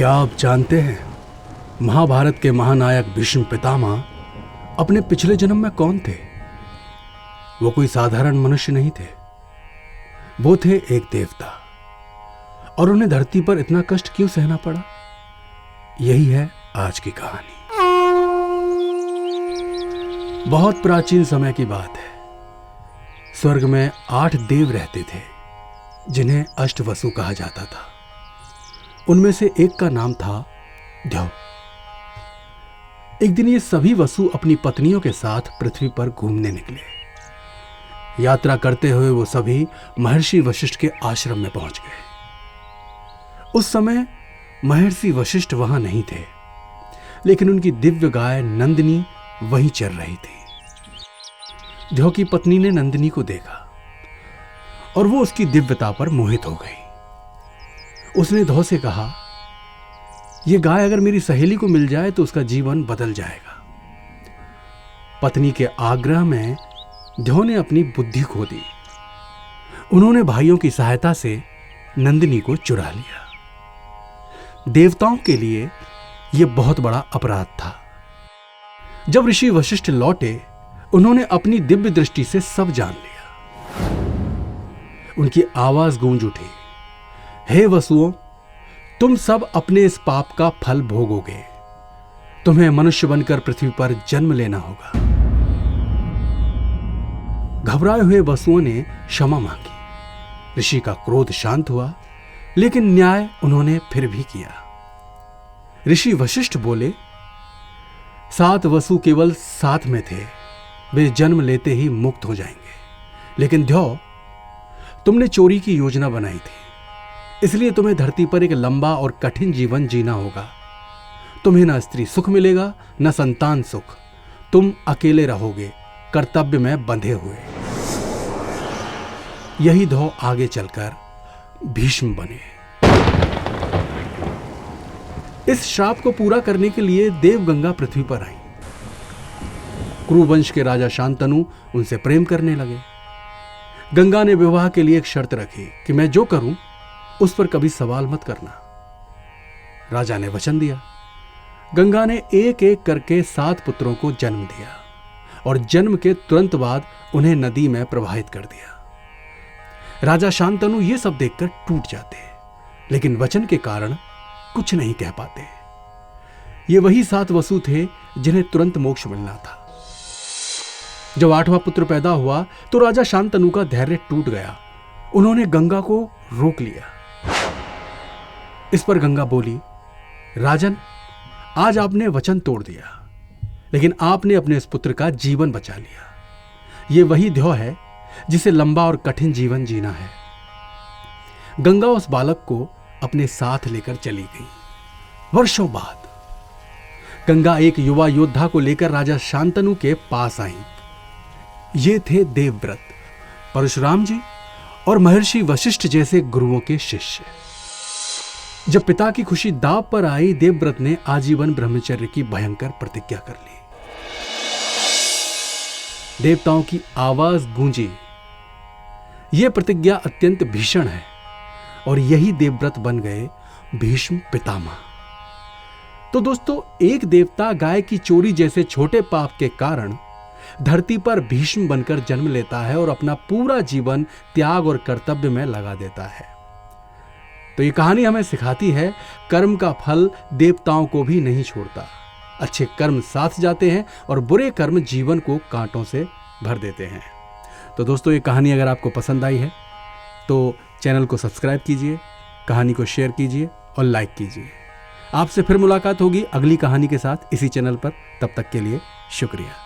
क्या आप जानते हैं महाभारत के महानायक भीष्म पितामह अपने पिछले जन्म में कौन थे? वो कोई साधारण मनुष्य नहीं थे, वो थे एक देवता। और उन्हें धरती पर इतना कष्ट क्यों सहना पड़ा, यही है आज की कहानी। बहुत प्राचीन समय की बात है। स्वर्ग में 8 देव रहते थे जिन्हें अष्टवसु कहा जाता था। उनमें से एक का नाम था ध्यो। एक दिन ये सभी वसु अपनी पत्नियों के साथ पृथ्वी पर घूमने निकले। यात्रा करते हुए वो सभी महर्षि वशिष्ठ के आश्रम में पहुंच गए। उस समय महर्षि वशिष्ठ वहां नहीं थे, लेकिन उनकी दिव्य गाय नंदिनी वहीं चर रही थी। ध्यो की पत्नी ने नंदिनी को देखा और वो उसकी दिव्यता पर मोहित हो गई। उसने ध्यो से कहा, यह गाय अगर मेरी सहेली को मिल जाए तो उसका जीवन बदल जाएगा। पत्नी के आग्रह में ध्यो ने अपनी बुद्धि खो दी। उन्होंने भाइयों की सहायता से नंदिनी को चुरा लिया। देवताओं के लिए यह बहुत बड़ा अपराध था। जब ऋषि वशिष्ठ लौटे, उन्होंने अपनी दिव्य दृष्टि से सब जान लिया। उनकी आवाज गूंज उठी, हे वसुओं, तुम सब अपने इस पाप का फल भोगोगे। तुम्हें मनुष्य बनकर पृथ्वी पर जन्म लेना होगा। घबराए हुए वसुओं ने क्षमा मांगी। ऋषि का क्रोध शांत हुआ, लेकिन न्याय उन्होंने फिर भी किया। ऋषि वशिष्ठ बोले, 7 वसु केवल साथ में थे, वे जन्म लेते ही मुक्त हो जाएंगे। लेकिन ध्यो, तुमने चोरी की योजना बनाई थी, इसलिए तुम्हें धरती पर एक लंबा और कठिन जीवन जीना होगा। तुम्हें ना स्त्री सुख मिलेगा, न संतान सुख। तुम अकेले रहोगे, कर्तव्य में बंधे हुए। यही ध्यो आगे चलकर भीष्म बने। इस श्राप को पूरा करने के लिए देवगंगा पृथ्वी पर आई। कुरुवंश के राजा शांतनु उनसे प्रेम करने लगे। गंगा ने विवाह के लिए एक शर्त रखी कि मैं जो करूं उस पर कभी सवाल मत करना। राजा ने वचन दिया। गंगा ने एक एक करके 7 पुत्रों को जन्म दिया और जन्म के तुरंत बाद उन्हें नदी में प्रवाहित कर दिया। राजा शांतनु ये सब देखकर टूट जाते, लेकिन वचन के कारण कुछ नहीं कह पाते। ये वही 7 वसु थे जिन्हें तुरंत मोक्ष मिलना था। जब 8वां पुत्र पैदा हुआ तो राजा शांतनु का धैर्य टूट गया। उन्होंने गंगा को रोक लिया। इस पर गंगा बोली, राजन, आज आपने वचन तोड़ दिया, लेकिन आपने अपने इस पुत्र का जीवन बचा लिया। यह वही ध्यो है जिसे लंबा और कठिन जीवन जीना है। गंगा उस बालक को अपने साथ लेकर चली गई। वर्षों बाद गंगा एक युवा योद्धा को लेकर राजा शांतनु के पास आई। ये थे देवव्रत, परशुराम जी और महर्षि वशिष्ठ जैसे गुरुओं के शिष्य। जब पिता की खुशी दांव पर आई, देवव्रत ने आजीवन ब्रह्मचर्य की भयंकर प्रतिज्ञा कर ली। देवताओं की आवाज गूंजी, यह प्रतिज्ञा अत्यंत भीषण है, और यही देवव्रत बन गए भीष्म पितामह। तो दोस्तों, एक देवता गाय की चोरी जैसे छोटे पाप के कारण धरती पर भीष्म बनकर जन्म लेता है और अपना पूरा जीवन त्याग और कर्तव्य में लगा देता है। तो ये कहानी हमें सिखाती है, कर्म का फल देवताओं को भी नहीं छोड़ता। अच्छे कर्म साथ जाते हैं और बुरे कर्म जीवन को कांटों से भर देते हैं। तो दोस्तों, ये कहानी अगर आपको पसंद आई है तो चैनल को सब्सक्राइब कीजिए, कहानी को शेयर कीजिए और लाइक कीजिए। आपसे फिर मुलाकात होगी अगली कहानी के साथ इसी चैनल पर। तब तक के लिए शुक्रिया।